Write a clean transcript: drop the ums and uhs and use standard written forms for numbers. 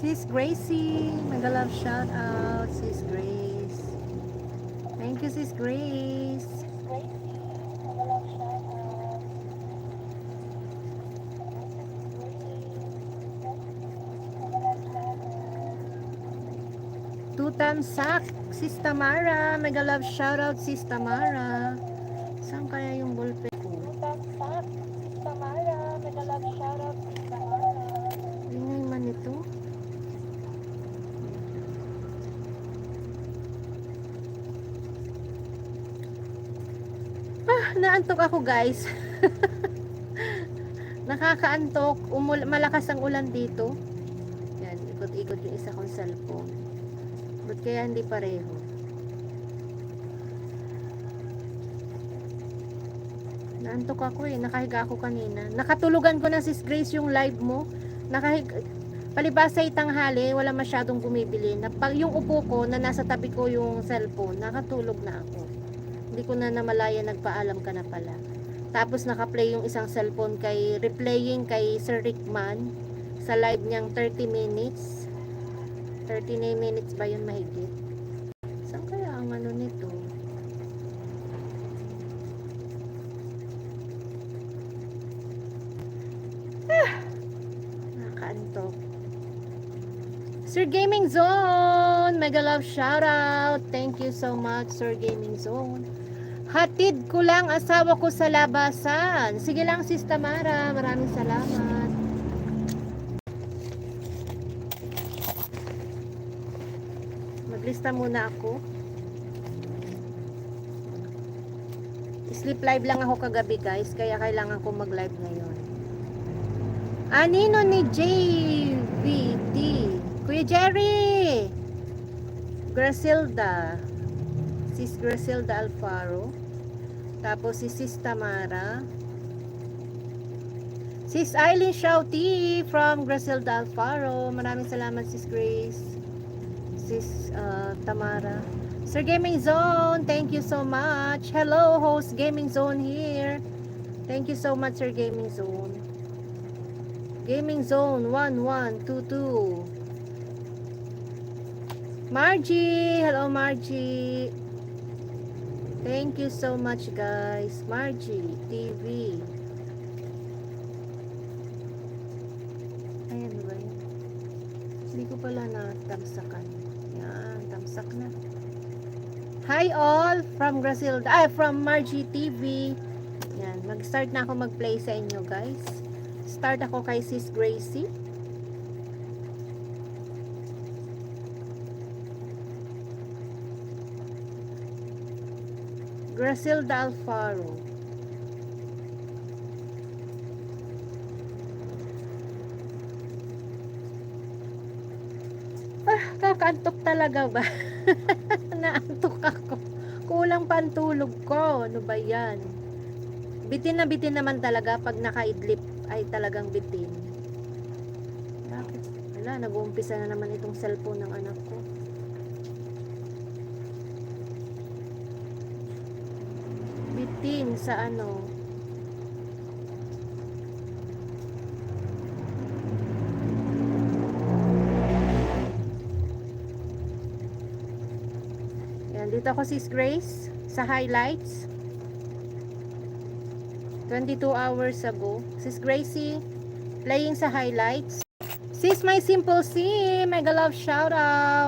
Sis Gracie, mega love shout out, Sis Grace. Thank you, Sis Grace. 2 tamsak, Sis Tamara, mega love shout out, Sis Tamara. Saan kaya yung ballpen ko? 2 tamsak, Sis Tamara, mega love shout out, Sis Tamara. Ingay man ito. Naantok ako guys. Nakakaantok. Malakas ang ulan dito. Yan, ikot-ikot yung isa kong cellphone. Ba't kaya hindi pareho? Naantok ako eh. Nakahiga ako kanina. Nakatulugan ko na, Sis Grace, yung live mo. Palibas sa tanghali, wala masyadong bumibili. Yung upo ko na nasa tabi ko yung cellphone, nakatulog na ako. Hindi ko na namalaya, nagpaalam ka na pala. Tapos naka-play yung isang cellphone replaying kay Sir Rickman sa live niyang 30 minutes. 39 minutes ba yun mahigit? Saan kaya ang ano nito? Nakaantok. Sir Gaming Zone, mega love shout out. Thank you so much, Sir Gaming Zone. Hatid ko lang asawa ko sa labasan. Sige lang, Sis Tamara. Maraming salamat. Maglista muna ako. Sleep live lang ako kagabi guys. Kaya kailangan ko mag-live ngayon. Anino ni JVT. Kuya Jerry. Grasilda. Sis Grasilda Alfaro. Tapos si Sis Tamara. Sis Eileen Shouty from Grasilda Alfaro. Maraming salamat, Sis Grace. Sis Tamara. Sir Gaming Zone, thank you so much. Hello, host Gaming Zone here. Thank you so much, Sir Gaming Zone. Gaming Zone 1122. Margie, hello Margie. Thank you so much guys. Margie TV. Ayan ba yun? Hindi ko pala na-tamsakan. Yan, tamsak na. Hi all from Grasilda, from Margie TV. Yan, mag-start na ako mag-play sa inyo guys. Start ako kay Sis Gracie. Grasilda Alfaro. Kakaantok talaga ba? Naantok ako. Kulang pa ang tulog ko. Ano ba yan? Bitin na bitin naman talaga pag nakaidlip ay talagang bitin. Bakit? Wala, nag-uumpisa na naman itong cellphone ng anak ko. Bitin sa ano? Yan, dito ako Sis Grace sa highlights. 22 hours ago. Sis Gracie playing sa highlights. Sis My Simple C, mega love shout out.